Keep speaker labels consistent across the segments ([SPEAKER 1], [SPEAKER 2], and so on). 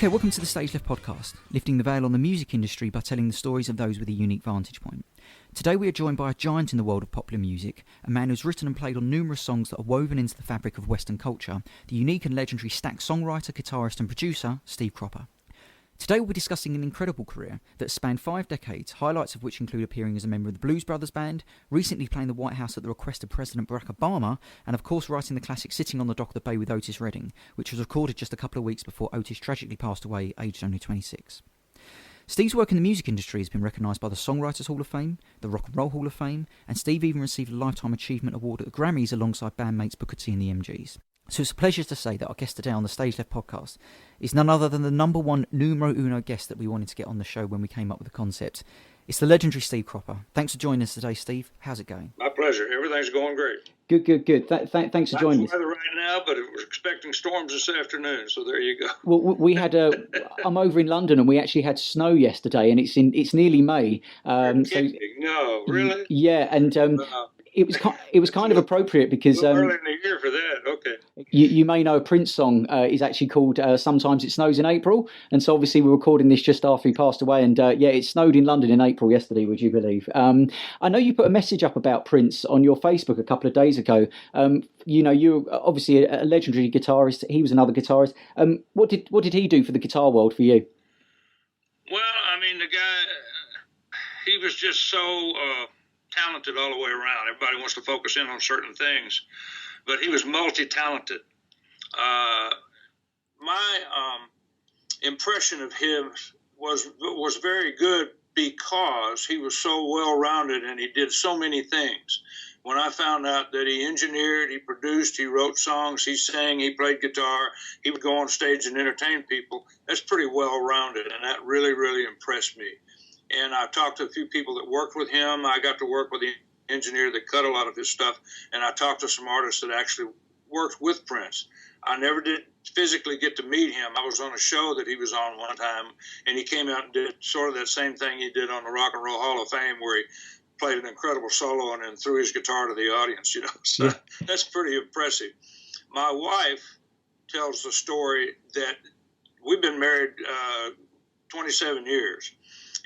[SPEAKER 1] Okay, welcome to the StageLeft Podcast, lifting the veil on the music industry by telling the stories of those with a unique vantage point. Today we are joined by a giant in the world of popular music, a man who's written and played on numerous songs that are woven into the fabric of Western culture, the unique and legendary Stax songwriter, guitarist and producer, Steve Cropper. Today we'll be discussing an incredible career that spanned 5 decades, highlights of which include appearing as a member of the Blues Brothers Band, recently playing the White House at the request of President Barack Obama, and of course writing the classic Sitting on the Dock of the Bay with Otis Redding, which was recorded just a couple of weeks before Otis tragically passed away, aged only 26. Steve's work in the music industry has been recognised by the Songwriters Hall of Fame, the Rock and Roll Hall of Fame, and Steve even received a Lifetime Achievement Award at the Grammys alongside bandmates Booker T and the MGs. So it's a pleasure to say that our guest today on the StageLeft Podcast is none other than the number one numero uno guest that we wanted to get on the show when we came up with the concept. It's the legendary Steve Cropper. Thanks for joining us today, Steve. How's it going?
[SPEAKER 2] My pleasure. Everything's going great.
[SPEAKER 1] Good. Thanks for joining us.
[SPEAKER 2] Nice weather right now, but we're expecting storms this afternoon, so there you go.
[SPEAKER 1] Well, we had I'm over in London, and we actually had snow yesterday, and it's nearly May.
[SPEAKER 2] No, really?
[SPEAKER 1] Yeah, and it was kind of appropriate because
[SPEAKER 2] early in the year for that. Okay.
[SPEAKER 1] You may know a Prince song is actually called "Sometimes It Snows in April," and so obviously we're recording this just after he passed away. And it snowed in London in April yesterday. Would you believe? I know you put a message up about Prince on your Facebook a couple of days ago. You're obviously a legendary guitarist. He was another guitarist. What did he do for the guitar world for you?
[SPEAKER 2] Well, I mean, the guy, he was just so talented all the way around. Everybody wants to focus in on certain things, but he was multi-talented. My impression of him was very good because he was so well-rounded and he did so many things. When I found out that he engineered, he produced, he wrote songs, he sang, he played guitar, he would go on stage and entertain people, that's pretty well-rounded, and that really, really impressed me. And I talked to a few people that worked with him. I got to work with the engineer that cut a lot of his stuff, and I talked to some artists that actually worked with Prince. I never did physically get to meet him. I was on a show that he was on one time, and he came out and did sort of that same thing he did on the Rock and Roll Hall of Fame, where he played an incredible solo and then threw his guitar to the audience, So yeah. That's pretty impressive. My wife tells the story that we've been married 27 years.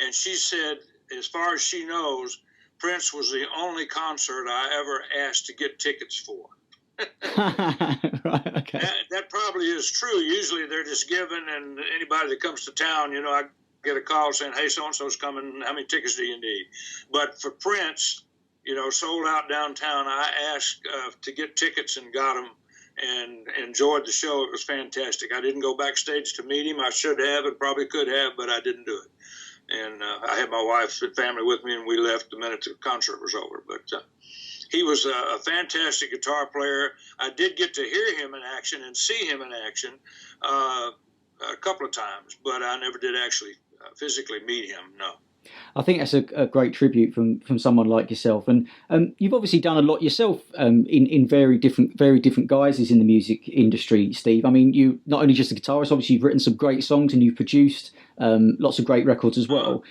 [SPEAKER 2] And she said, as far as she knows, Prince was the only concert I ever asked to get tickets for.
[SPEAKER 1] Right, okay.
[SPEAKER 2] That probably is true. Usually they're just given, and anybody that comes to town, I get a call saying, hey, so-and-so's coming, how many tickets do you need? But for Prince, sold out downtown, I asked to get tickets and got them and enjoyed the show. It was fantastic. I didn't go backstage to meet him. I should have and probably could have, but I didn't do it. And I had my wife and family with me, and we left the minute the concert was over. But he was a fantastic guitar player. I did get to hear him in action and see him in action a couple of times, but I never did actually physically meet him, no.
[SPEAKER 1] I think that's a great tribute from someone like yourself, and you've obviously done a lot yourself in very different guises in the music industry, Steve. I mean, you not only just a guitarist, obviously you've written some great songs and you've produced lots of great records as well.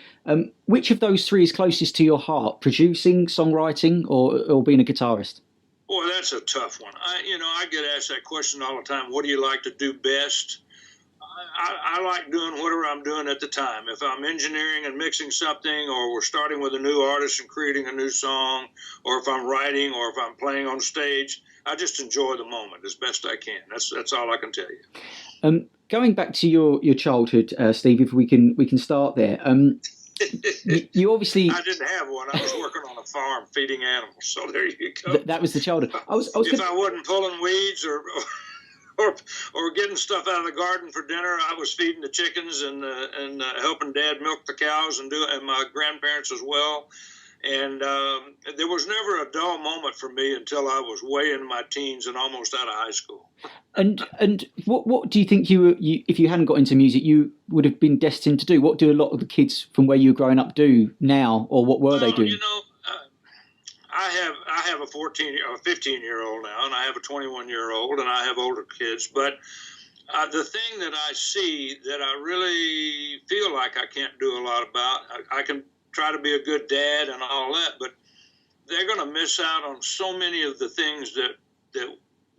[SPEAKER 1] Which of those three is closest to your heart, producing, songwriting, or being a guitarist?
[SPEAKER 2] Boy, that's a tough one. I get asked that question all the time. What do you like to do best? I like doing whatever I'm doing at the time. If I'm engineering and mixing something, or we're starting with a new artist and creating a new song, or if I'm writing, or if I'm playing on stage, I just enjoy the moment as best I can. That's all I can tell you.
[SPEAKER 1] Going back to your childhood, Steve, if we can start there. You obviously.
[SPEAKER 2] I didn't have one. I was working on a farm feeding animals. So there you go.
[SPEAKER 1] That was the childhood. I
[SPEAKER 2] wasn't pulling weeds or getting stuff out of the garden for dinner, I was feeding the chickens and helping Dad milk the cows and my grandparents as well. And there was never a dull moment for me until I was way in my teens and almost out of high school.
[SPEAKER 1] And what do you think if you hadn't got into music, you would have been destined to do? What do a lot of the kids from where you were growing up do now, or what were they doing?
[SPEAKER 2] I have a 15-year-old now, and I have a 21-year-old, and I have older kids. But the thing that I see that I really feel like I can't do a lot about, I can try to be a good dad and all that, but they're going to miss out on so many of the things that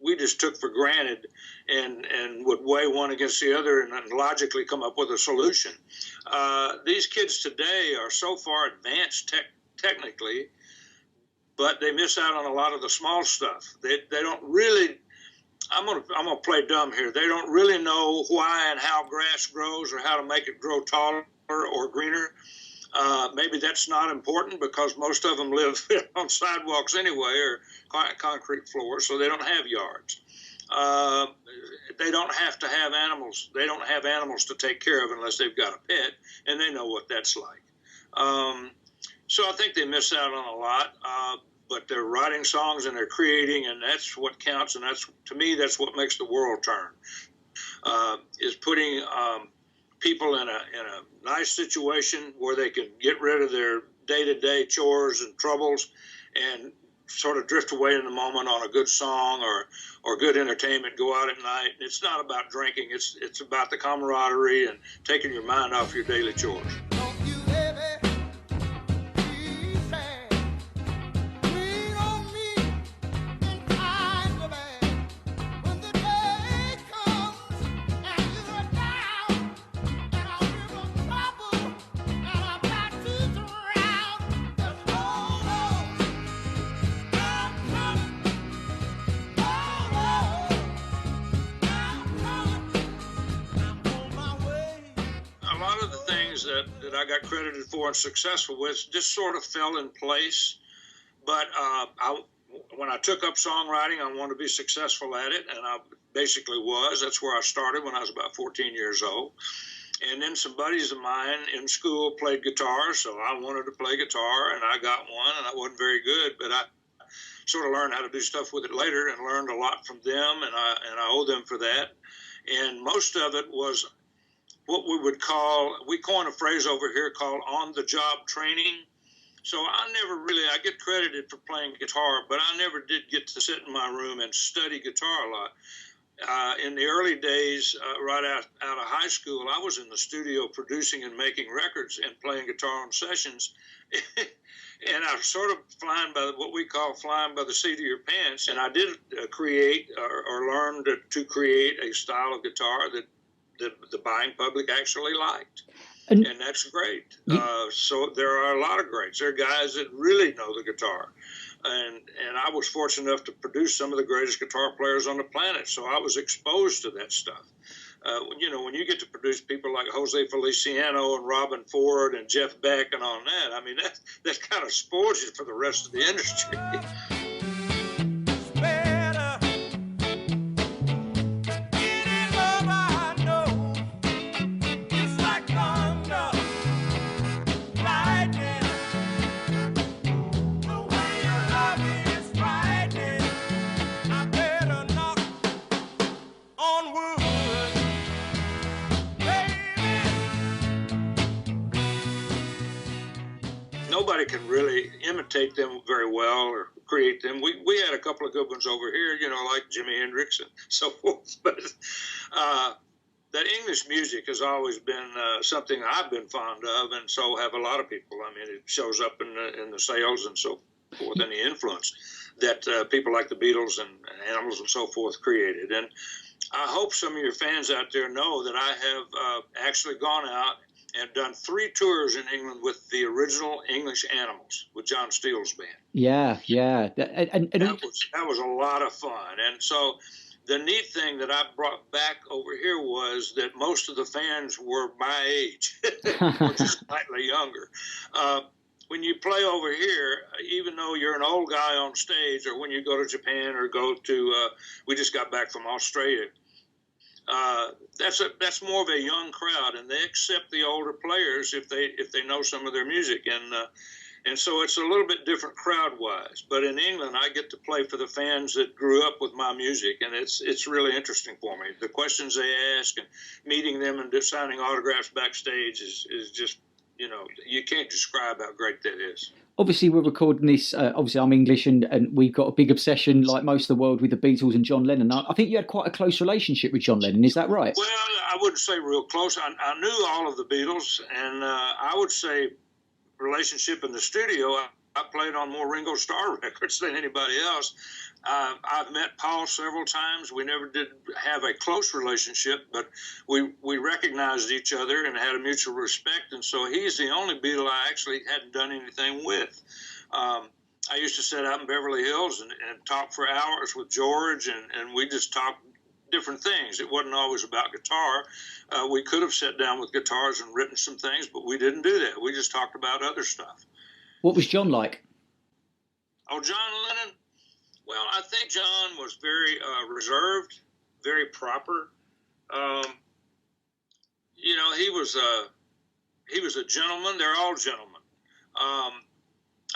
[SPEAKER 2] we just took for granted and would weigh one against the other and logically come up with a solution. These kids today are so far advanced technically, but they miss out on a lot of the small stuff. They don't really, I'm gonna play dumb here. They don't really know why and how grass grows or how to make it grow taller or greener. Maybe that's not important because most of them live on sidewalks anyway or concrete floors, so they don't have yards. They don't have to have animals. They don't have animals to take care of unless they've got a pet, and they know what that's like. So I think they miss out on a lot, but they're writing songs and they're creating, and that's what counts, and to me, that's what makes the world turn, is putting people in a nice situation where they can get rid of their day-to-day chores and troubles and sort of drift away in the moment on a good song or good entertainment, go out at night. It's not about drinking. It's about the camaraderie and taking your mind off your daily chores. That I got credited for and successful with just sort of fell in place. But when I took up songwriting, I wanted to be successful at it, and I basically was. That's where I started when I was about 14 years old. And then some buddies of mine in school played guitar, so I wanted to play guitar, and I got one, and I wasn't very good, but I sort of learned how to do stuff with it later and learned a lot from them, and I owe them for that. And most of it was what we would call, we coined a phrase over here called on-the-job training. So I get credited for playing guitar, but I never did get to sit in my room and study guitar a lot. In the early days, right out of high school, I was in the studio producing and making records and playing guitar on sessions. And I was sort of flying by what we call flying by the seat of your pants. And I did create or learn to create a style of guitar that the buying public actually liked. And that's great. So there are a lot of greats. There are guys that really know the guitar. And I was fortunate enough to produce some of the greatest guitar players on the planet. So I was exposed to that stuff. When you get to produce people like Jose Feliciano and Robin Ford and Jeff Beck and on that, I mean, that kind of spoils you for the rest of the industry. Nobody can really imitate them very well or create them. We had a couple of good ones over here, like Jimi Hendrix and so forth. But that English music has always been something I've been fond of, and so have a lot of people. I mean, it shows up in the sales and so forth, and the influence that people like the Beatles and Animals and so forth created. And I hope some of your fans out there know that I have actually gone out and done 3 tours in England with the original English Animals with John Steele's band. Yeah.
[SPEAKER 1] And
[SPEAKER 2] that was a lot of fun. And so the neat thing that I brought back over here was that most of the fans were my age, or just slightly younger. When you play over here, even though you're an old guy on stage, or when you go to Japan or go to, we just got back from Australia, that's more of a young crowd, and they accept the older players if they know some of their music, and so it's a little bit different crowd-wise. But in England, I get to play for the fans that grew up with my music, and it's really interesting for me. The questions they ask and meeting them and just signing autographs backstage is just, you can't describe how great that is.
[SPEAKER 1] Obviously, we're recording this. Obviously, I'm English, and we've got a big obsession, like most of the world, with the Beatles and John Lennon. I think you had quite a close relationship with John Lennon. Is that right?
[SPEAKER 2] Well, I wouldn't say real close. I knew all of the Beatles, and I would say relationship in the studio. I played on more Ringo Starr records than anybody else. I've met Paul several times. We never did have a close relationship, but we recognized each other and had a mutual respect. And so he's the only Beatle I actually hadn't done anything with. I used to sit out in Beverly Hills and talk for hours with George, and we just talked different things. It wasn't always about guitar. We could have sat down with guitars and written some things, but we didn't do that. We just talked about other stuff.
[SPEAKER 1] What was John like?
[SPEAKER 2] Oh, John Lennon? Well, I think John was very reserved, very proper. You know, he was a gentleman. They're all gentlemen.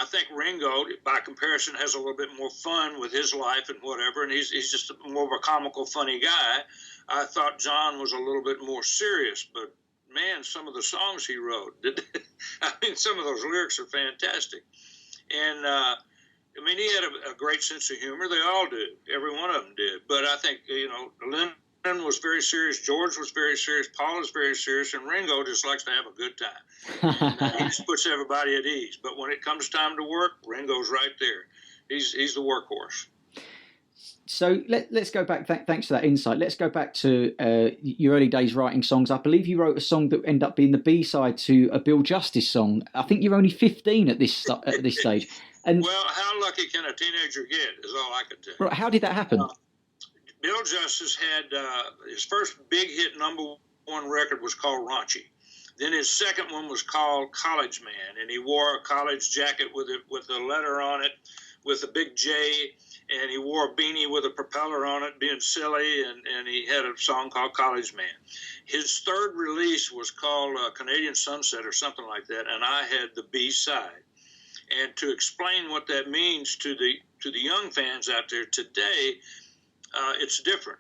[SPEAKER 2] I think Ringo, by comparison, has a little bit more fun with his life and whatever, and he's just more of a comical, funny guy. I thought John was a little bit more serious, but man, some of the songs he wrote, I mean, some of those lyrics are fantastic. And, I mean, he had a great sense of humor. They all do. Every one of them did. But I think, you know, Lennon was very serious. George was very serious. Paul is very serious. And Ringo just likes to have a good time. And, he just puts everybody at ease. But when it comes time to work, Ringo's right there. He's the workhorse.
[SPEAKER 1] So let's go back. Thanks for that insight. Let's go back to your early days writing songs. I believe you wrote a song that ended up being the B-side to a Bill Justice song. I think you're only 15 at this stage. And
[SPEAKER 2] well, how lucky can a teenager get is all I can tell you.
[SPEAKER 1] Right, how did that happen?
[SPEAKER 2] Bill Justice had his first big hit #1 record was called Raunchy. Then his second one was called College Man, and he wore a college jacket with a letter on it with a big J, and he wore a beanie with a propeller on it, being silly, and he had a song called College Man. His third release was called Canadian Sunset or something like that, and I had the B-side. And to explain what that means to the young fans out there today, it's different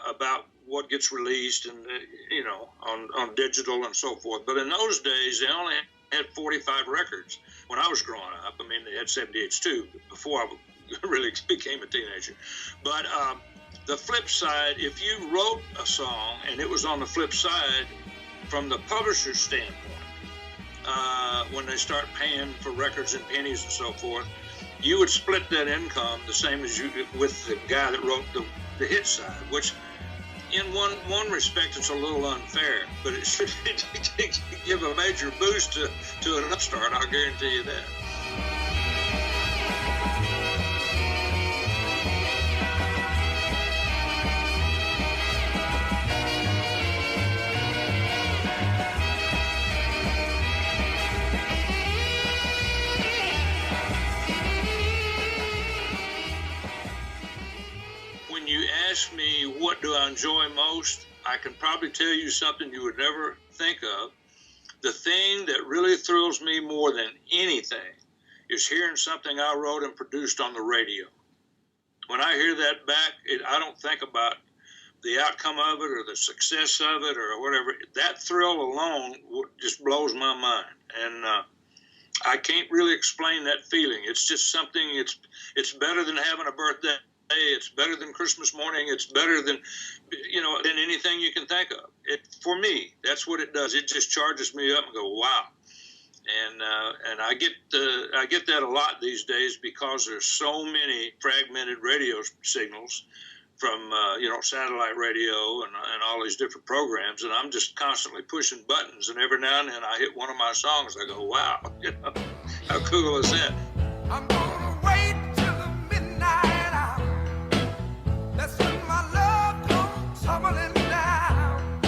[SPEAKER 2] about what gets released and you know, on digital and so forth. But in those days, they only had 45 records when I was growing up. I mean, they had 78s too before I really became a teenager. But the flip side, if you wrote a song and it was on the flip side, from the publisher's standpoint, when they start paying for records and pennies and so forth, you would split that income the same as you with the guy that wrote the hit side, which in one respect it's a little unfair, but it should give a major boost to an upstart, I'll guarantee you that. Ask me what do I enjoy most, I can probably tell you something you would never think of. The thing that really thrills me more than anything is hearing something I wrote and produced on the radio. When I hear that back, I don't think about the outcome of it or the success of it or whatever. That thrill alone just blows my mind. And I can't really explain that feeling. It's just something, it's better than having a birthday. It's better than Christmas morning. It's better than, than anything you can think of. For me, that's what it does. It just charges me up and go, wow. And I get that a lot these days because there's so many fragmented radio signals from satellite radio and all these different programs, and I'm just constantly pushing buttons. And every now and then I hit one of my songs. I go, wow, how cool is that?
[SPEAKER 3] I'm gonna wait. Tumbling down.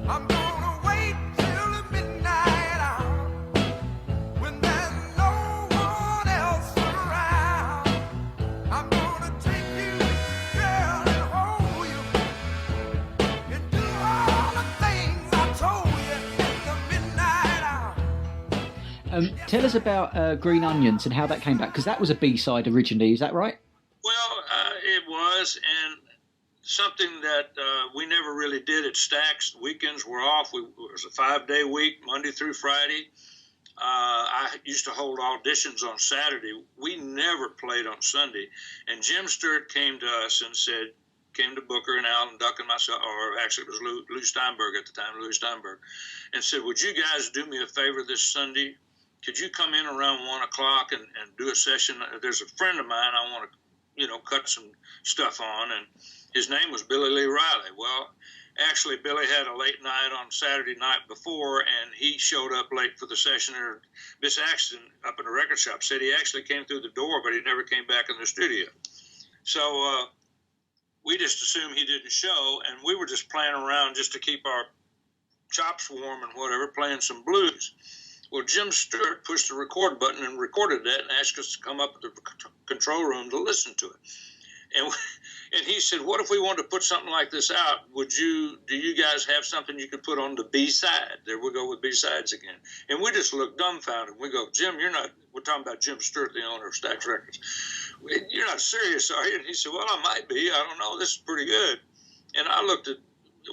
[SPEAKER 3] I'm gonna wait till the midnight hour when there's no one else around. I'm gonna take you, girl, and hold you and do all the things I told you in the midnight hour.
[SPEAKER 1] Tell us about Green Onions and how that came back, because that was a B-side originally, is that right?
[SPEAKER 2] Well, it was, and something that we never really did at Stax. Weekends were off. It was a 5-day week, Monday through Friday. I used to hold auditions on Saturday. We never played on Sunday. And Jim Stewart came to us and came to Booker and Alan Duck and myself, or actually it was Lou Steinberg at the time, and said, would you guys do me a favor this Sunday could you come in around 1 o'clock and do a session? There's a friend of mine I want to, cut some stuff on, and his name was Billy Lee Riley. Well, actually, Billy had a late night on Saturday night before, and he showed up late for the session. Or Miss Axton up in the record shop said he actually came through the door, but he never came back in the studio. So we just assumed he didn't show, and we were just playing around just to keep our chops warm and whatever, playing some blues. Well, Jim Stewart pushed the record button and recorded that and asked us to come up to the control room to listen to it. And he said, what if we wanted to put something like this out? Do you guys have something you could put on the B-side? There we go with B-sides again. And we just looked dumbfounded. We go, Jim, we're talking about Jim Stewart, the owner of Stax Records. You're not serious, are you? And he said, well, I might be. I don't know. This is pretty good. And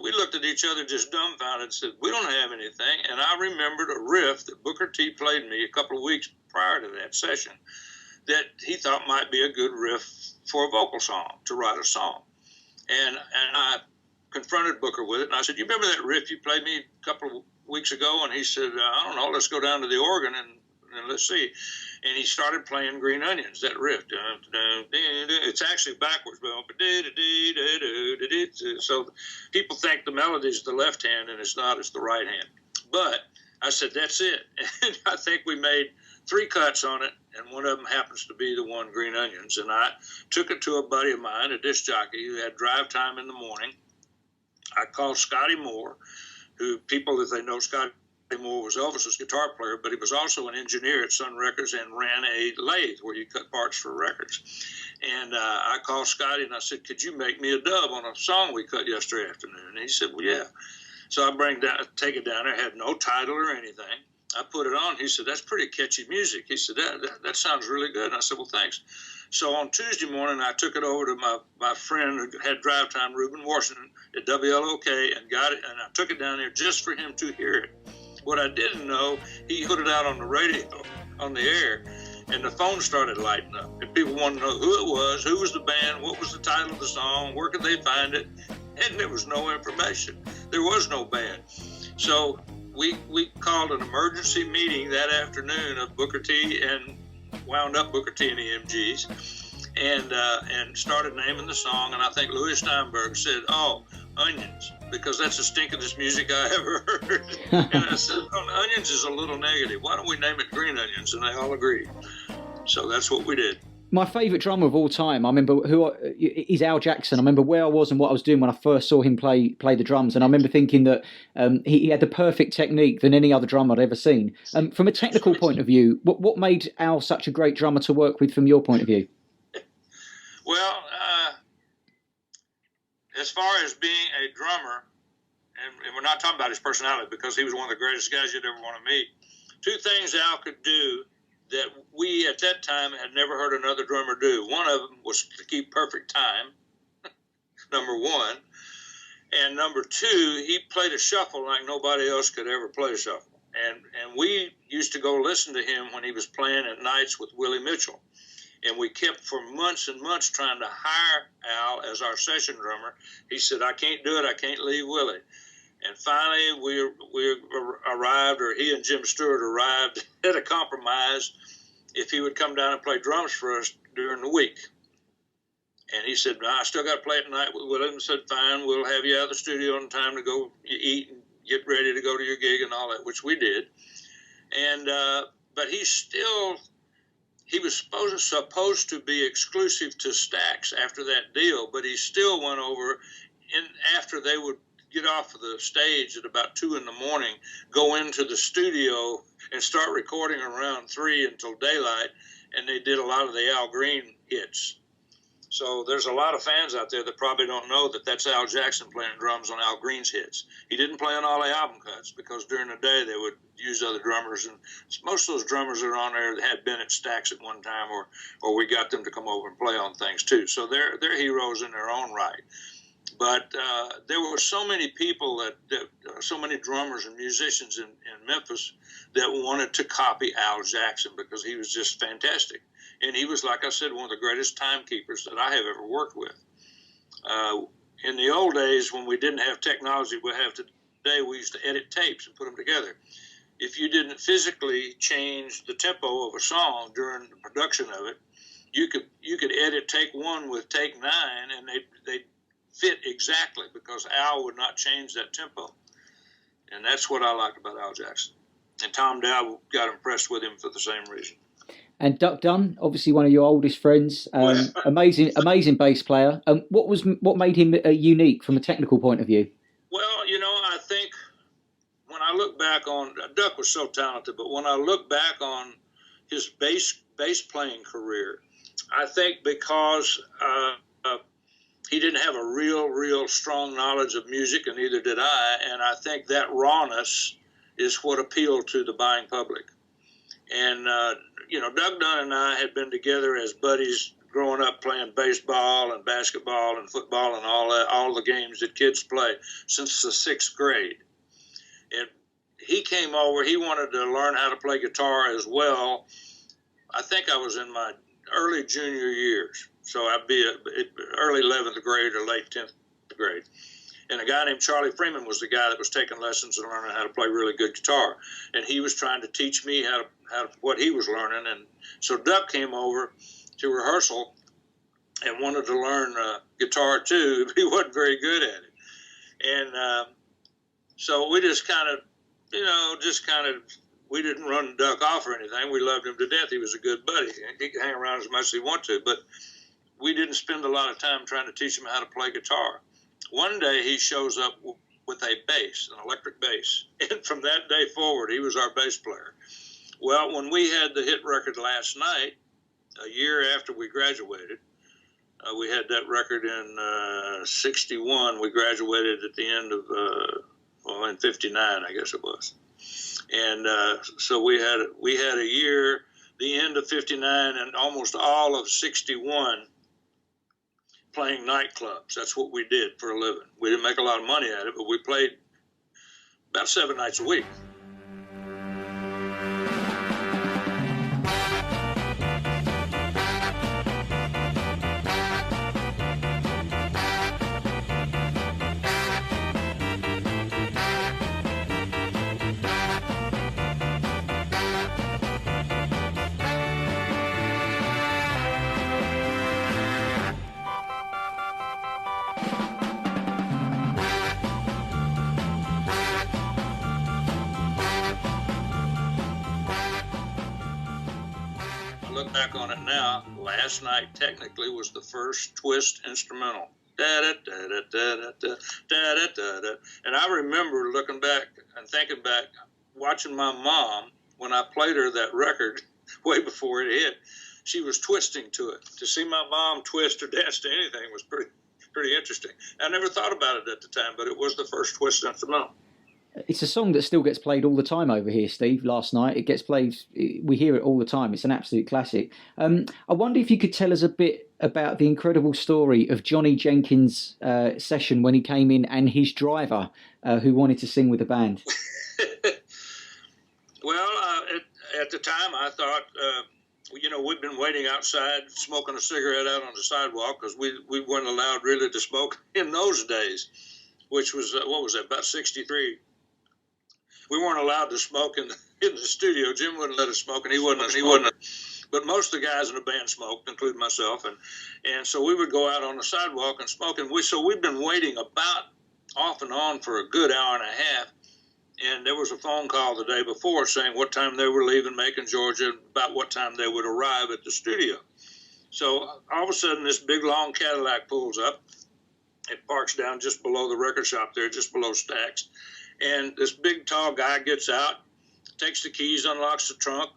[SPEAKER 2] we looked at each other just dumbfounded and said, we don't have anything. And I remembered a riff that Booker T played me a couple of weeks prior to that session that he thought might be a good riff for a vocal song, to write a song. And I confronted Booker with it, and I said, you remember that riff you played me a couple of weeks ago? And he said, I don't know, let's go down to the organ and let's see. And he started playing Green Onions, that riff. It's actually backwards. So people think the melody is the left hand, and it's not, it's the right hand. But I said, that's it. And I think we made 3 cuts on it, and one of them happens to be the one Green Onions. And I took it to a buddy of mine, a disc jockey, who had drive time in the morning. I called Scotty Moore, who people, if they know Scotty Moore, was Elvis's guitar player, but he was also an engineer at Sun Records and ran a lathe where you cut parts for records. And I called Scotty and I said, could you make me a dub on a song we cut yesterday afternoon? And he said, well, yeah. So I take it down there, had no title or anything. I put it on. He said, that's pretty catchy music. He said, that sounds really good. And I said, well, thanks. So on Tuesday morning, I took it over to my friend who had drive time, Reuben Washington, at WLOK, and got it. And I took it down there just for him to hear it. What I didn't know, he put it out on the radio, on the air, and the phone started lighting up. And people wanted to know who it was, who was the band, what was the title of the song, where could they find it. And there was no information. There was no band. So we called an emergency meeting that afternoon of Booker T and wound up Booker T and the MGs and started naming the song. And I think Louis Steinberg said, oh, Onions, because that's the stinkingest music I ever heard. And I said, Onions is a little negative. Why don't we name it Green Onions? And they all agreed. So that's what we did.
[SPEAKER 1] My favourite drummer of all time, I remember is Al Jackson. I remember where I was and what I was doing when I first saw him play the drums, and I remember thinking that he had the perfect technique than any other drummer I'd ever seen. From a technical point of view, what made Al such a great drummer to work with from your point of view?
[SPEAKER 2] Well, as far as being a drummer, and we're not talking about his personality because he was one of the greatest guys you'd ever want to meet, 2 things Al could do that we at that time had never heard another drummer do. One of them was to keep perfect time, number 1. And number 2, he played a shuffle like nobody else could ever play a shuffle. And we used to go listen to him when he was playing at nights with Willie Mitchell. And we kept for months and months trying to hire Al as our session drummer. He said, I can't do it. I can't leave Willie. And finally, we arrived, or he and Jim Stewart arrived at a compromise if he would come down and play drums for us during the week. And he said, no, I still got to play at night with Willie. And said, fine, we'll have you out of the studio in time to go eat and get ready to go to your gig and all that, which we did. And but he was supposed to be exclusive to Stax after that deal, but he still went over after they would get off of the stage at about 2 in the morning, go into the studio and start recording around 3 until daylight, and they did a lot of the Al Green hits. So there's a lot of fans out there that probably don't know that that's Al Jackson playing drums on Al Green's hits. He didn't play on all the album cuts because during the day they would use other drummers, and most of those drummers that are on there had been at Stax at one time, or we got them to come over and play on things too. So they're heroes in their own right. But there were so many people so many drummers and musicians in Memphis that wanted to copy Al Jackson because he was just fantastic. And he was, like I said, one of the greatest timekeepers that I have ever worked with. In the old days, when we didn't have technology we have today, we used to edit tapes and put them together. if you didn't physically change the tempo of a song during the production of it, you could edit take 1 with take 9, and they fit exactly, because Al would not change that tempo. And that's what I liked about Al Jackson. And Tom Dowd got impressed with him for the same reason.
[SPEAKER 1] And Duck Dunn, obviously one of your oldest friends, amazing bass player. What made him unique from a technical point of view?
[SPEAKER 2] Well, I think when I look back on, Duck was so talented, but when I look back on his bass playing career, I think because he didn't have a real strong knowledge of music, and neither did I, and I think that rawness is what appealed to the buying public. And, Doug Dunn and I had been together as buddies growing up, playing baseball and basketball and football and all the games that kids play since the 6th grade. And he came over, he wanted to learn how to play guitar as well. I think I was in my early junior years. So I'd be early 11th grade or late 10th grade. And a guy named Charlie Freeman was the guy that was taking lessons and learning how to play really good guitar. And he was trying to teach me how what he was learning. And so Duck came over to rehearsal and wanted to learn guitar too. But he wasn't very good at it. And so we just kind of, we didn't run Duck off or anything. We loved him to death. He was a good buddy. He could hang around as much as he wanted to. But we didn't spend a lot of time trying to teach him how to play guitar. One day he shows up with a bass, an electric bass, and from that day forward he was our bass player. Well, when we had the hit record Last Night, a year after we graduated, we had that record in 61. We graduated at the end of, in 59, I guess it was. And so we had a year, the end of 59 and almost all of 61, playing nightclubs. That's what we did for a living. We didn't make a lot of money at it, but we played about 7 nights a week. Look back on it now, Last Night technically was the first twist instrumental. Da-da-da-da-da-da, da-da-da-da. And I remember looking back and thinking back, watching my mom, when I played her that record way before it hit, she was twisting to it. To see my mom twist or dance to anything was pretty interesting. I never thought about it at the time, but it was the first twist instrumental.
[SPEAKER 1] It's a song that still gets played all the time over here, Steve. Last Night, it gets played. We hear it all the time. It's an absolute classic. I wonder if you could tell us a bit about the incredible story of Johnny Jenkins' session when he came in and his driver, who wanted to sing with the band.
[SPEAKER 2] Well, at the time, I thought, we'd been waiting outside, smoking a cigarette out on the sidewalk because we weren't allowed really to smoke in those days, which was, about 63. We weren't allowed to smoke in the studio. Jim wouldn't let us smoke, and he wouldn't. But most of the guys in the band smoked, including myself, and so we would go out on the sidewalk and smoke. And we'd been waiting about off and on for a good hour and a half. And there was a phone call the day before saying what time they were leaving Macon, Georgia, about what time they would arrive at the studio. So all of a sudden, this big long Cadillac pulls up. It parks down just below the record shop there, just below Stax. And this big, tall guy gets out, takes the keys, unlocks the trunk.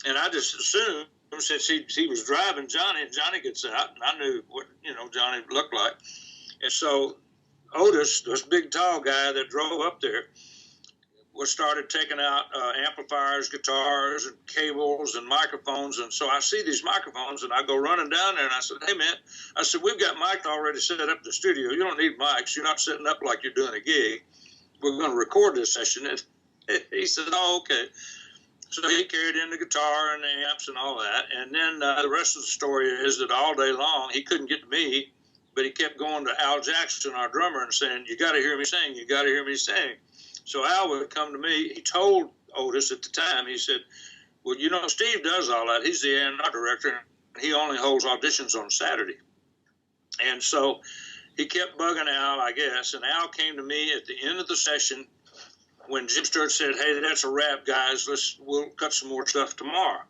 [SPEAKER 2] And I just assumed, since he was driving Johnny, and Johnny gets out, and I knew what, Johnny looked like. And so Otis, this big, tall guy that drove up there, started taking out amplifiers, guitars, and cables, and microphones. And so I see these microphones, and I go running down there, and I said, "Hey, man," I said, "we've got mics already set up in the studio. You don't need mics. You're not setting up like you're doing a gig. We're going to record this session." And he said, "Oh, okay." So he carried in the guitar and the amps and all that. And then the rest of the story is that all day long, he couldn't get to me, but he kept going to Al Jackson, our drummer, and saying, "You got to hear me sing. You got to hear me sing." So Al would come to me. He told Otis at the time. He said, well, you know, Steve does all that. He's the A&R director, and he only holds auditions on Saturday. And so he kept bugging Al, I guess, and Al came to me at the end of the session when Jim Stewart said, hey, that's a wrap, guys. We'll cut some more stuff tomorrow.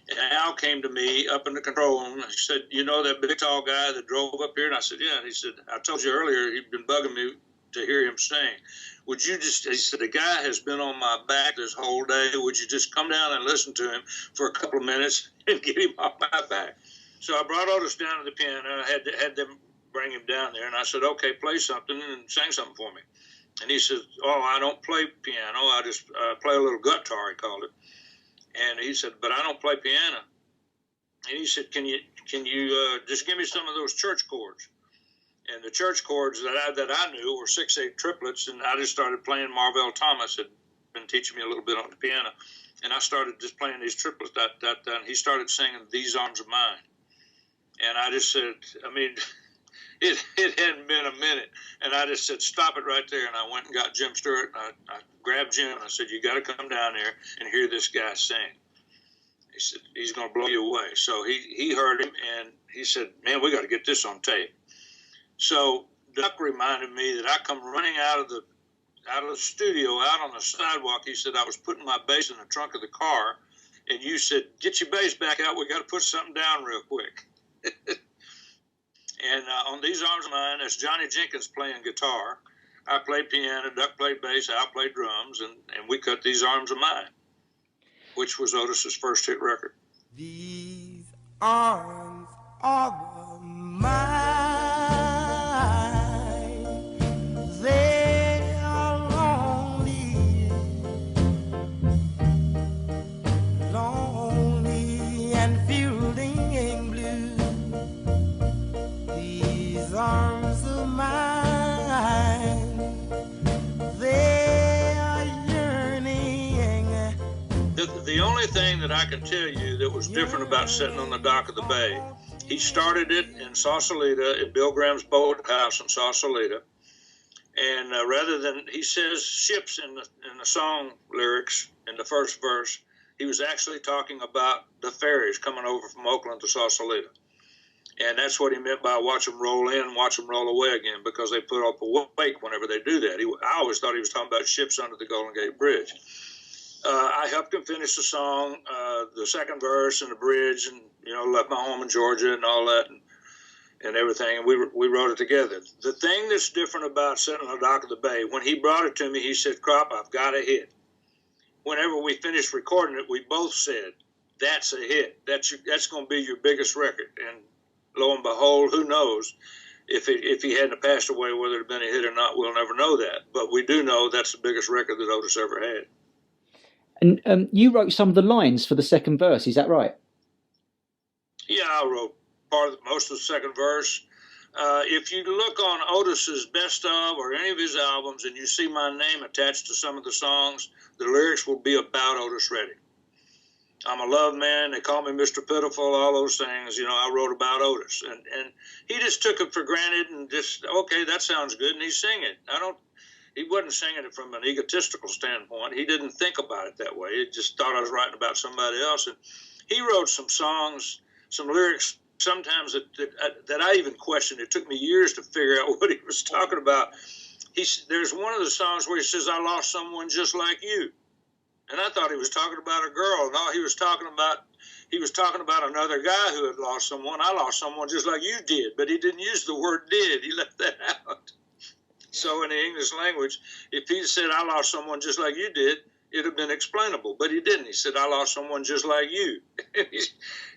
[SPEAKER 2] And Al came to me up in the control room. He said, you know that big tall guy that drove up here? And I said, yeah. And he said, I told you earlier he'd been bugging me to hear him sing. Would you just, he said, the guy has been on my back this whole day. Would you just come down and listen to him for a couple of minutes and get him off my back? So I brought Otis down to the piano. I had them bring him down there. And I said, okay, play something and sing something for me. And he said, oh, I don't play piano. I just play a little guitar, he called it. And he said, but I don't play piano. And he said, can you just give me some of those church chords? And the church chords that I knew were 6/8 triplets, and I just started playing. Marvell Thomas had been teaching me a little bit on the piano, and I started just playing these triplets, and he started singing These Arms of Mine. And I just said, I mean, it hadn't been a minute, and I just said, stop it right there. And I went and got Jim Stewart, and I grabbed Jim, and I said, you got to come down there and hear this guy sing. He said, he's going to blow you away. So he heard him, and he said, man, we got to get this on tape. So Duck reminded me that I come running out of the studio, out on the sidewalk. He said, I was putting my bass in the trunk of the car, and you said, get your bass back out. We got to put something down real quick. And on These Arms of Mine, that's Johnny Jenkins playing guitar. I played piano, Duck played bass, Al played drums, and we cut These Arms of Mine, which was Otis's first hit record.
[SPEAKER 3] These arms are mine. They are lonely, lonely and fielding blue. These arms of mine, they are yearning.
[SPEAKER 2] The only thing that I can tell you that was different about Sitting on the Dock of the Bay, he started it in Sausalita, at Bill Graham's boathouse in Sausalita. And rather than, he says ships in the song lyrics in the first verse, he was actually talking about the ferries coming over from Oakland to Sausalita. And that's what he meant by watch them roll in, watch them roll away again, because they put up a wake whenever they do that. I always thought he was talking about ships under the Golden Gate Bridge. I helped him finish the song, the second verse and the bridge, and, left my home in Georgia and all that and everything, and we wrote it together. The thing that's different about Sitting on the Dock of the Bay, when he brought it to me, he said, Crop, I've got a hit. Whenever we finished recording it, we both said, that's a hit. That's going to be your biggest record. And lo and behold, who knows if he hadn't passed away, whether it had been a hit or not, we'll never know that. But we do know that's the biggest record that Otis ever had.
[SPEAKER 1] And you wrote some of the lines for the second verse, is that right?
[SPEAKER 2] Yeah, I wrote most of the second verse. If you look on Otis's best of or any of his albums and you see my name attached to some of the songs, the lyrics will be about Otis Redding. I'm a love man, they call me Mr. Pitiful, all those things, I wrote about Otis. And he just took it for granted and just, okay, that sounds good, and he sang it. He wasn't singing it from an egotistical standpoint. He didn't think about it that way. He just thought I was writing about somebody else. And he wrote some songs, some lyrics, sometimes that I even questioned. It took me years to figure out what he was talking about. There's one of the songs where he says, I lost someone just like you. And I thought he was talking about a girl. No, he was talking about another guy who had lost someone. I lost someone just like you did, but he didn't use the word did. He left that out. So in the English language, if he said, I lost someone just like you did, it would have been explainable. But he didn't. He said, I lost someone just like you. And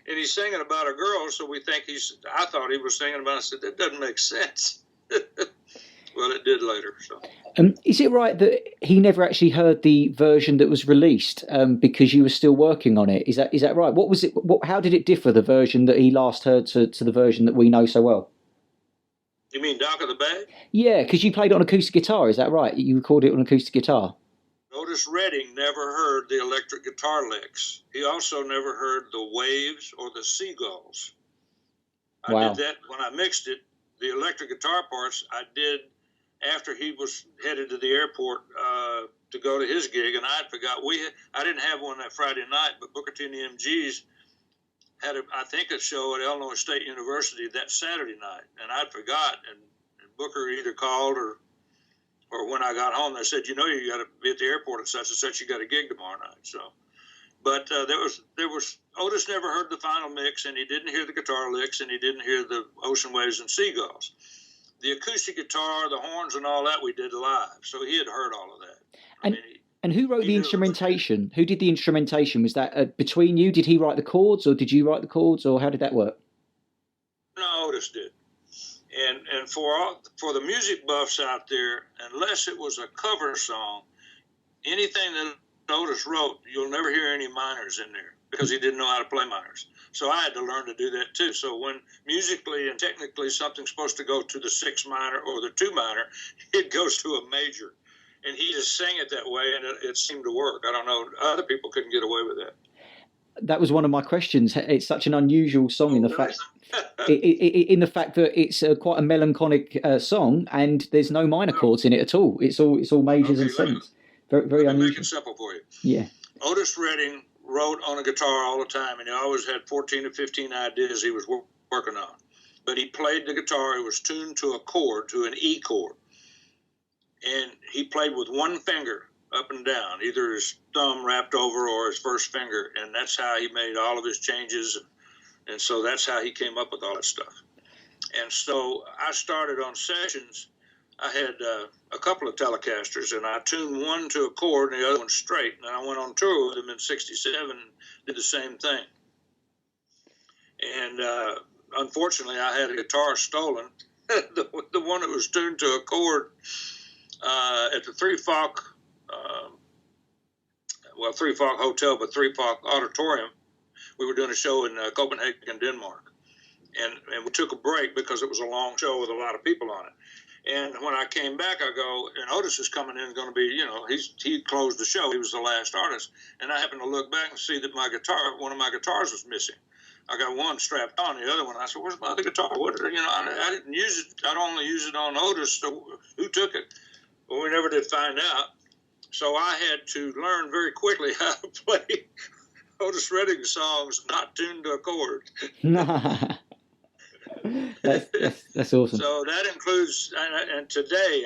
[SPEAKER 2] he's singing about a girl, so we think I thought he was singing about, I said, that doesn't make sense. Well, it did later. So.
[SPEAKER 1] Is it right that he never actually heard the version that was released because you were still working on it? Is that right? What was it? How did it differ, the version that he last heard to the version that we know so well?
[SPEAKER 2] You mean Dock of the Bay? Yeah,
[SPEAKER 1] because you played it on acoustic guitar. Is that right? You recorded it on acoustic guitar.
[SPEAKER 2] Otis Redding never heard the electric guitar licks. He also never heard the waves or the seagulls. I did that when I mixed it. The electric guitar parts I did after he was headed to the airport to go to his gig, and I forgot I didn't have one that Friday night, but Booker T and the MGs had I think a show at Illinois State University that Saturday night, and I'd forgot, and Booker either called or when I got home, they said, you got to be at the airport at such and such, you got a gig tomorrow night. So, but there was Otis never heard the final mix, and he didn't hear the guitar licks, and he didn't hear the Ocean Waves and Seagulls. The acoustic guitar, the horns, and all that we did live, so he had heard all of that.
[SPEAKER 1] And who wrote the instrumentation? Who did the instrumentation? Was that between you? Did he write the chords, or did you write the chords, or how did that work?
[SPEAKER 2] No, Otis did. And for the music buffs out there, unless it was a cover song, anything that Otis wrote, you'll never hear any minors in there because he didn't know how to play minors. So I had to learn to do that too. So when musically and technically something's supposed to go to the 6 minor or the 2 minor, it goes to a major. And he just sang it that way, and it seemed to work. I don't know. Other people couldn't get away with that.
[SPEAKER 1] That was one of my questions. It's such an unusual song in the fact that it's quite a melancholic song, and there's no minor chords in it at all. It's all majors and sevenths. Very unusual.
[SPEAKER 2] Make it simple for you.
[SPEAKER 1] Yeah.
[SPEAKER 2] Otis Redding wrote on a guitar all the time, and he always had 14 to 15 ideas he was working on. But he played the guitar. It was tuned to a chord, to an E chord. And he played with one finger up and down, either his thumb wrapped over or his first finger. And that's how he made all of his changes. And so that's how he came up with all that stuff. And so I started on sessions. I had a couple of Telecasters, and I tuned one to a chord and the other one straight. And I went on tour with him in '67 and did the same thing. And unfortunately, I had a guitar stolen, the one that was tuned to a chord at the Three Falk Hotel, but Three Falk Auditorium. We were doing a show in Copenhagen, Denmark. And we took a break because it was a long show with a lot of people on it. And when I came back, I go, and Otis is coming in, going to be, he closed the show. He was the last artist. And I happened to look back and see that one of my guitars was missing. I got one strapped on, the other one. I said, "Where's my other guitar? I didn't use it. I'd only use it on Otis. So who took it?" Well, we never did find out. So I had to learn very quickly how to play Otis Redding songs not tuned to a chord.
[SPEAKER 1] That's awesome.
[SPEAKER 2] So that includes, and today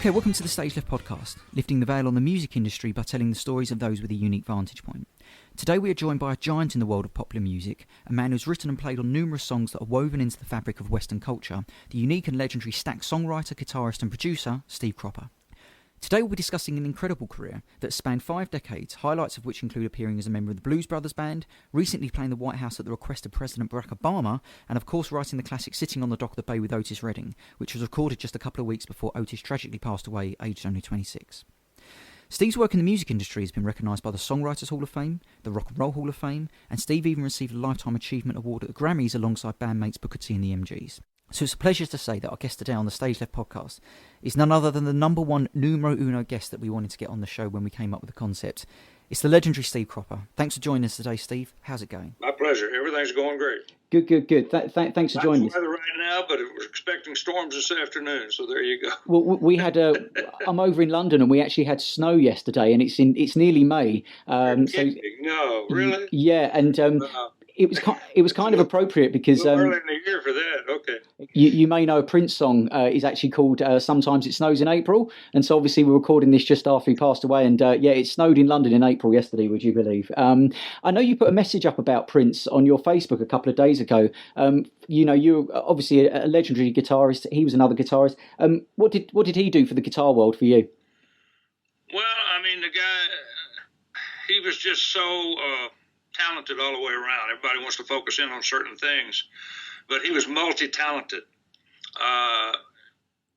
[SPEAKER 1] Okay, welcome to the StageLeft Podcast, lifting the veil on the music industry by telling the stories of those with a unique vantage point. Today we are joined by a giant in the world of popular music, a man who's written and played on numerous songs that are woven into the fabric of Western culture, the unique and legendary Stax songwriter, guitarist and producer, Steve Cropper. Today we'll be discussing an incredible career that spanned 5 decades, highlights of which include appearing as a member of the Blues Brothers Band, recently playing the White House at the request of President Barack Obama, and of course writing the classic Sitting on the Dock of the Bay with Otis Redding, which was recorded just a couple of weeks before Otis tragically passed away, aged only 26. Steve's work in the music industry has been recognised by the Songwriters Hall of Fame, the Rock and Roll Hall of Fame, and Steve even received a Lifetime Achievement Award at the Grammys alongside bandmates Booker T and the MGs. So it's a pleasure to say that our guest today on the StageLeft Podcast is none other than the number one numero uno guest that we wanted to get on the show when we came up with the concept. It's the legendary Steve Cropper. Thanks for joining us today, Steve. How's it going?
[SPEAKER 2] My pleasure. Everything's going great.
[SPEAKER 1] Good. Thanks for joining us.
[SPEAKER 2] Weather right now, but we're expecting storms this afternoon, so there you go.
[SPEAKER 1] Well, we had I'm over in London, and we actually had snow yesterday, and it's nearly May.
[SPEAKER 2] No, really?
[SPEAKER 1] Yeah, and it was kind of appropriate because
[SPEAKER 2] early in the year for that. Okay.
[SPEAKER 1] You may know a Prince song is actually called Sometimes It Snows in April. And so obviously we're recording this just after he passed away. And it snowed in London in April yesterday, would you believe? I know you put a message up about Prince on your Facebook a couple of days ago. You're obviously a legendary guitarist. He was another guitarist. What did he do for the guitar world for you?
[SPEAKER 2] Well, I mean, the guy, he was just so talented all the way around. Everybody wants to focus in on certain things, but he was multi-talented.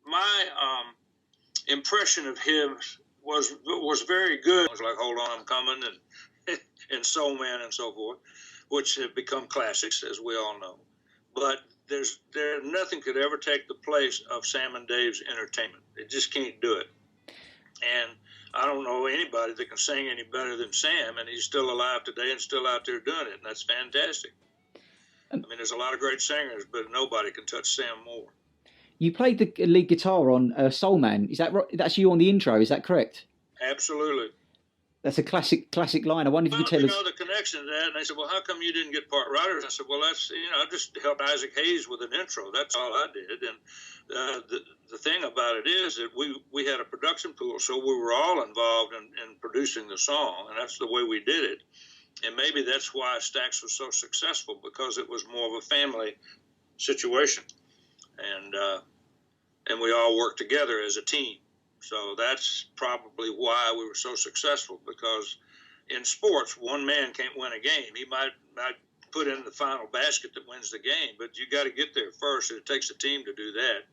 [SPEAKER 2] My impression of him was very good. It was like Hold On, I'm Coming, and Soul Man and so forth, which have become classics, as we all know. But nothing could ever take the place of Sam and Dave's entertainment. It just can't do it. And I don't know anybody that can sing any better than Sam, and he's still alive today and still out there doing it, and that's fantastic. I mean, there's a lot of great singers, but nobody can touch Sam more.
[SPEAKER 1] You played the lead guitar on Soul Man. Is that right? That's you on the intro, is that correct?
[SPEAKER 2] Absolutely.
[SPEAKER 1] That's a classic line. I wonder if you could tell us.
[SPEAKER 2] The connection to that, and they said, well, how come you didn't get part writers? I said, well, that's, I just helped Isaac Hayes with an intro. That's all I did. And the thing about it is that we had a production pool, so we were all involved in producing the song, and that's the way we did it. And maybe that's why Stax was so successful, because it was more of a family situation. And we all worked together as a team. So that's probably why we were so successful, because in sports, one man can't win a game. He might put in the final basket that wins the game, but you got to get there first, and it takes a team to do that,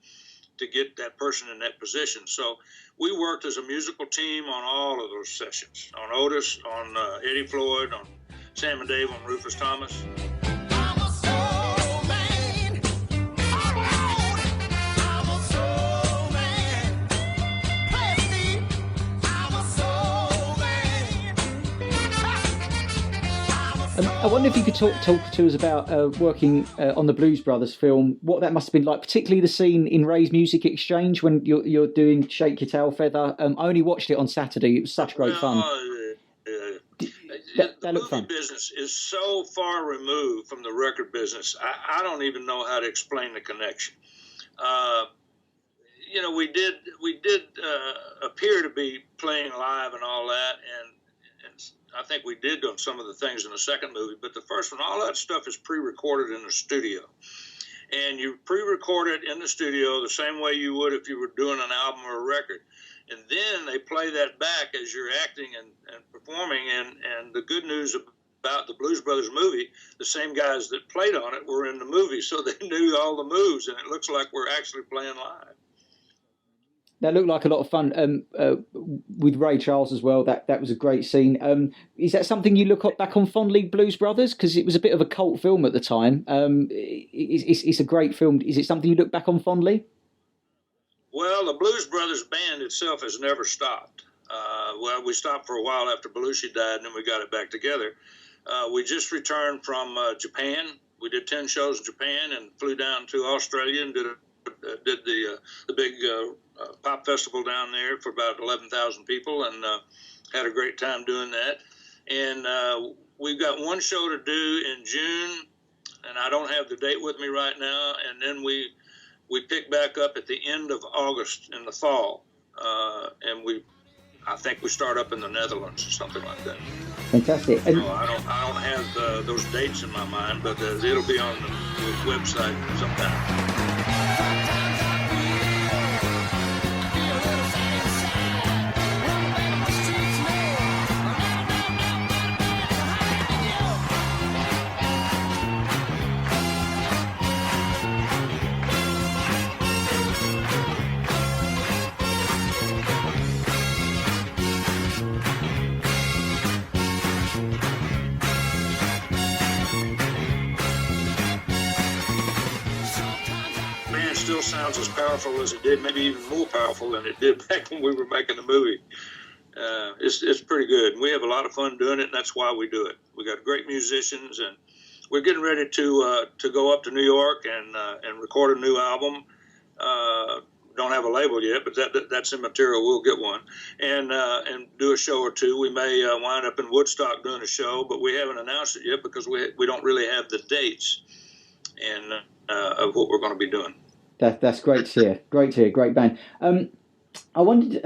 [SPEAKER 2] to get that person in that position. So we worked as a musical team on all of those sessions, on Otis, on Eddie Floyd, on Sam and Dave, on Rufus Thomas.
[SPEAKER 1] I wonder if you could talk to us about working on the Blues Brothers film, what that must have been like, particularly the scene in Ray's Music Exchange when you're doing Shake Your Tail Feather. I only watched it on Saturday. It was such great fun.
[SPEAKER 2] The movie business is so far removed from the record business. I don't even know how to explain the connection. We did appear to be playing live and all that, and I think we did on some of the things in the second movie, but the first one, all that stuff is pre-recorded in the studio. And you pre-record it in the studio the same way you would if you were doing an album or a record. And then they play that back as you're acting and performing. And the good news about the Blues Brothers movie, the same guys that played on it were in the movie, so they knew all the moves, and it looks like we're actually playing live.
[SPEAKER 1] That looked like a lot of fun with Ray Charles as well. That was a great scene. Is that something you look back on fondly, Blues Brothers? Because it was a bit of a cult film at the time. It's a great film. Is it something you look back on fondly?
[SPEAKER 2] Well, the Blues Brothers band itself has never stopped. We stopped for a while after Belushi died, and then we got it back together. We just returned from Japan. We did 10 shows in Japan and flew down to Australia and did the big pop festival down there for about 11,000 people, and had a great time doing that. And we've got one show to do in June, and I don't have the date with me right now. And then we pick back up at the end of August in the fall, and I think we start up in the Netherlands or something like that.
[SPEAKER 1] Fantastic.
[SPEAKER 2] So I don't have those dates in my mind, but it'll be on the website sometime. Still sounds as powerful as it did, maybe even more powerful than it did back when we were making the movie. It's pretty good. We have a lot of fun doing it, and that's why we do it. We got great musicians, and we're getting ready to go up to New York and record a new album. Don't have a label yet, but that's immaterial. We'll get one, and do a show or two. We may wind up in Woodstock doing a show, but we haven't announced it yet because we don't really have the dates and of what we're going to be doing.
[SPEAKER 1] That's great to hear. Great to hear. Great band. I wondered,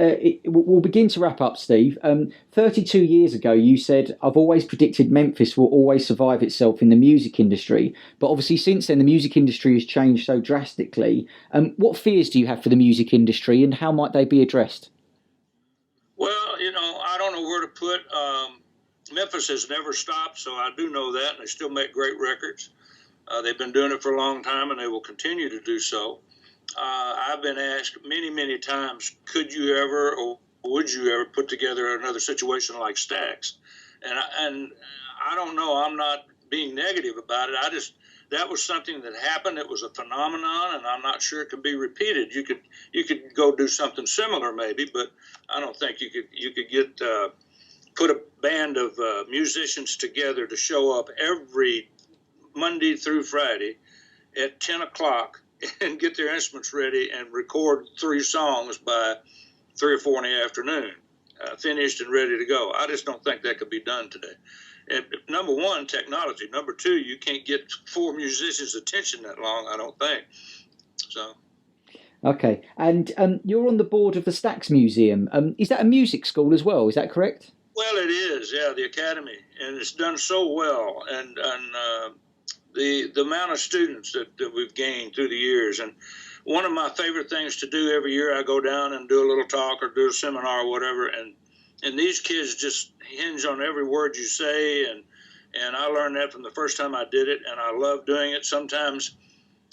[SPEAKER 1] we'll begin to wrap up, Steve. 32 years ago, you said, I've always predicted Memphis will always survive itself in the music industry. But obviously, since then, the music industry has changed so drastically. What fears do you have for the music industry, and how might they be addressed?
[SPEAKER 2] Well, I don't know where to put. Memphis has never stopped, so I do know that, and they still make great records. They've been doing it for a long time, and they will continue to do so. I've been asked many, many times, could you ever or would you ever put together another situation like Stax? And I don't know. I'm not being negative about it. That was something that happened. It was a phenomenon, and I'm not sure it can be repeated. You could go do something similar maybe, but I don't think you could get put a band of musicians together to show up every Monday through Friday at 10 o'clock and get their instruments ready and record 3 songs by 3 or 4 in the afternoon, finished and ready to go. I just don't think that could be done today. And number one, technology. Number two, you can't get 4 musicians' attention that long, I don't think. So.
[SPEAKER 1] Okay. And you're on the board of the Stax Museum. Is that a music school as well? Is that correct?
[SPEAKER 2] Well, it is, yeah, the Academy. And it's done so well. And the amount of students that we've gained through the years. And one of my favorite things to do every year, I go down and do a little talk or do a seminar or whatever, and these kids just hinge on every word you say, and I learned that from the first time I did it, and I love doing it. Sometimes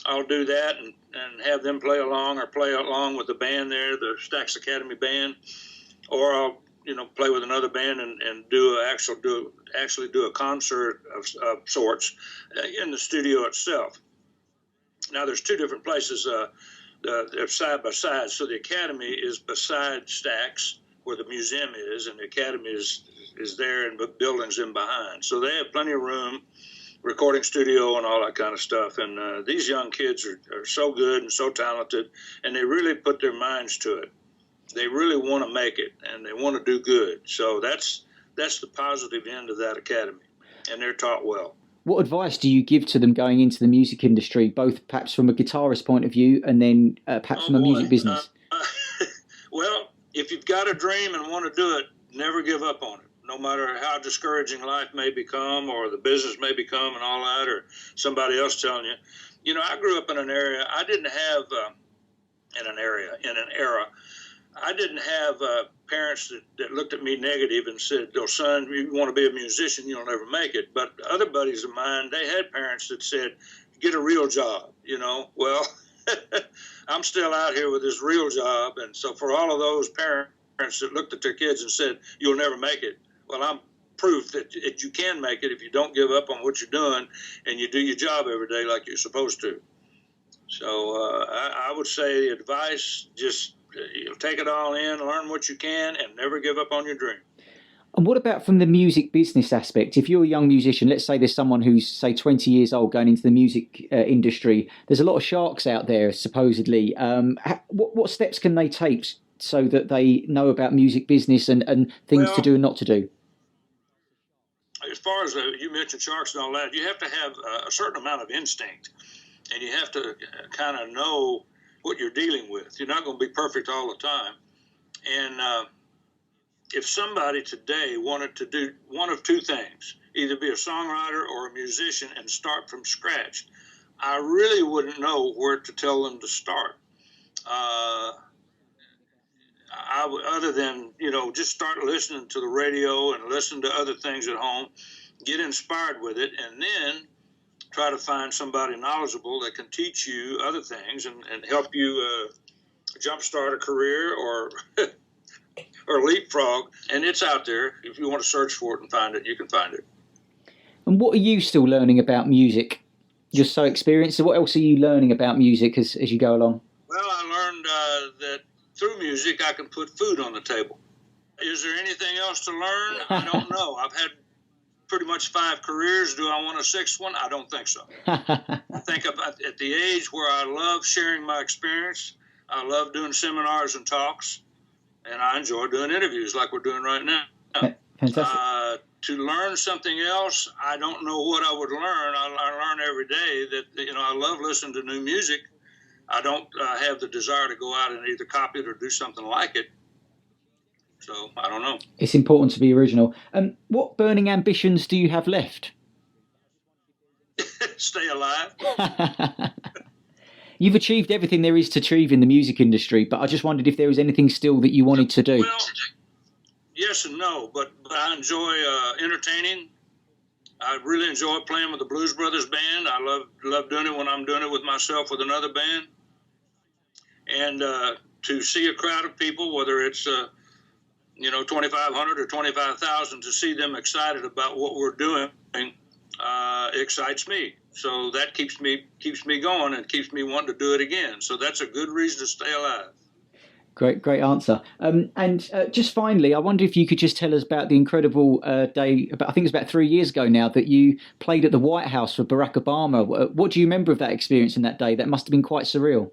[SPEAKER 2] I'll do that and have them play along or play along with the band there, the Stax Academy band, or I'll play with another band and actually do a concert of sorts in the studio itself. Now, there's 2 different places. They're side by side. So the Academy is beside Stax, where the museum is, and the Academy is there, and the building's in behind. So they have plenty of room, recording studio and all that kind of stuff. And these young kids are so good and so talented, and they really put their minds to it. They really want to make it, and they want to do good. So that's the positive end of that academy, and they're taught well.
[SPEAKER 1] What advice do you give to them going into the music industry, both perhaps from a guitarist point of view and then perhaps from a music business?
[SPEAKER 2] Well, if you've got a dream and want to do it, never give up on it, no matter how discouraging life may become or the business may become and all that, or somebody else telling you. I grew up in an area, I didn't have, in an era, I didn't have parents that looked at me negative and said, "Oh, son, you want to be a musician, you'll never make it." But other buddies of mine, they had parents that said, "Get a real job," Well, I'm still out here with this real job. And so for all of those parents that looked at their kids and said, "You'll never make it," well, I'm proof that you can make it if you don't give up on what you're doing and you do your job every day like you're supposed to. So I would say the advice, just take it all in, learn what you can, and never give up on your dream.
[SPEAKER 1] And what about from the music business aspect? If you're a young musician, let's say there's someone who's, say, 20 years old going into the music industry, there's a lot of sharks out there, supposedly. What steps can they take so that they know about music business and things to do and not to do?
[SPEAKER 2] As far as you mentioned sharks and all that, you have to have a certain amount of instinct, and you have to kind of know what you're dealing with. You're not going to be perfect all the time. And if somebody today wanted to do one of 2 things, either be a songwriter or a musician and start from scratch, I really wouldn't know where to tell them to start. Other than, just start listening to the radio and listen to other things at home, get inspired with it, and then try to find somebody knowledgeable that can teach you other things and help you jumpstart a career or or leapfrog. And it's out there. If you want to search for it and find it, you can find it. And
[SPEAKER 1] what are you still learning about music? You're so experienced. So what else are you learning about music as you go along?
[SPEAKER 2] Well, I learned that through music I can put food on the table. Is there anything else to learn? I don't know. I've had pretty much 5 careers. Do I want a 6th one? I don't think so. I think at the age where I love sharing my experience, I love doing seminars and talks, and I enjoy doing interviews like we're doing right now.
[SPEAKER 1] Fantastic.
[SPEAKER 2] To learn something else, I don't know what I would learn. I learn every day that, I love listening to new music, I don't have the desire to go out and either copy it or do something like it. So I don't know.
[SPEAKER 1] It's important to be original. What burning ambitions do you have left?
[SPEAKER 2] Stay alive.
[SPEAKER 1] You've achieved everything there is to achieve in the music industry, but I just wondered if there was anything still that you wanted to do.
[SPEAKER 2] Well, yes and no, but I enjoy entertaining. I really enjoy playing with the Blues Brothers band. I love doing it when I'm doing it with myself with another band. And to see a crowd of people, whether it's 2,500 or 25,000, to see them excited about what we're doing excites me. So that keeps me going and keeps me wanting to do it again. So that's a good reason to stay alive.
[SPEAKER 1] Great answer. And just finally, I wonder if you could just tell us about the incredible day, I think it's about 3 years ago now, that you played at the White House for Barack Obama. What do you remember of that experience in that day? That must have been quite surreal.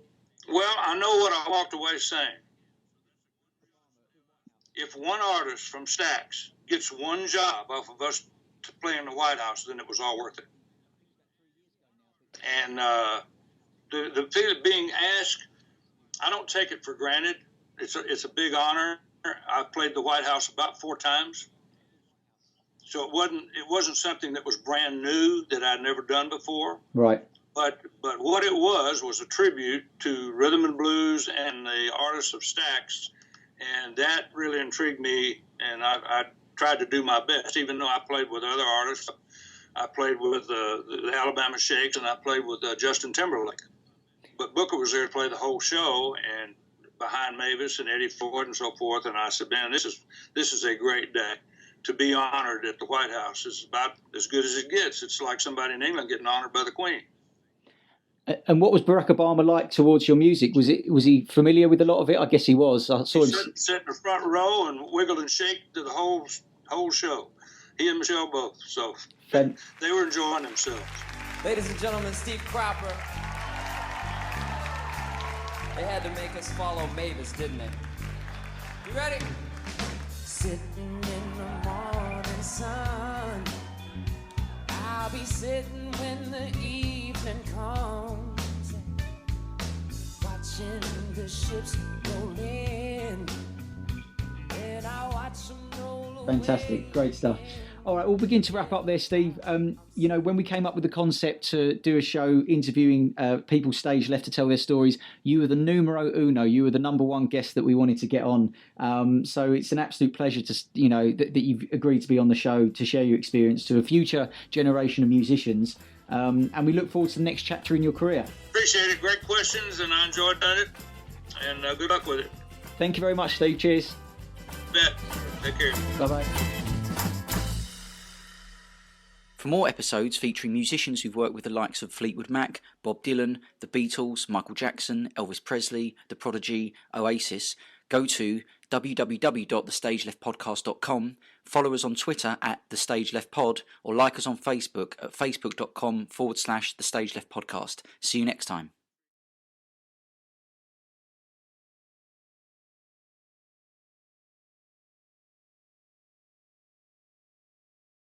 [SPEAKER 2] Well, I know what I walked away saying. If one artist from Stax gets one job off of us to play in the White House, then it was all worth it. And the feeling of being asked, I don't take it for granted. It's a big honor. I've played the White House about 4 times, so it wasn't something that was brand new that I'd never done before.
[SPEAKER 1] Right.
[SPEAKER 2] But what it was a tribute to rhythm and blues and the artists of Stax, and that really intrigued me. And I tried to do my best, even though I played with other artists. I played with the Alabama Shakes, and I played with Justin Timberlake. But Booker was there to play the whole show, and behind Mavis and Eddie Ford and so forth. And I said, man, this is a great day. To be honored at the White House is about as good as it gets. It's like somebody in England getting honored by the Queen.
[SPEAKER 1] And what was Barack Obama like towards your music? Was he familiar with a lot of it? I guess he was. I saw him
[SPEAKER 2] sit in the front row and wiggle and shake to the whole show. He and Michelle both. So they were enjoying themselves.
[SPEAKER 4] Ladies and gentlemen, Steve Cropper. They had to make us follow Mavis, didn't they? You ready? Sitting in the morning sun, I'll be sitting when the evening comes, watching the ships roll in, and I watch them roll away.
[SPEAKER 1] Fantastic, great stuff. All right, we'll begin to wrap up there, Steve. When we came up with the concept to do a show interviewing people stage left to tell their stories, you were the numero uno. You were the number one guest that we wanted to get on. So it's an absolute pleasure to, that you've agreed to be on the show to share your experience to a future generation of musicians. And we look forward to the next chapter in your career.
[SPEAKER 2] Appreciate it. Great questions, and I enjoyed doing it. And good luck with it.
[SPEAKER 1] Thank you very much, Steve. Cheers.
[SPEAKER 2] Bet. Take care.
[SPEAKER 1] Bye-bye.
[SPEAKER 5] For more episodes featuring musicians who've worked with the likes of Fleetwood Mac, Bob Dylan, The Beatles, Michael Jackson, Elvis Presley, The Prodigy, Oasis, go to www.thestageleftpodcast.com, follow us on Twitter at TheStageLeftPod, or like us on Facebook at facebook.com/TheStageLeftPodcast. See you next time.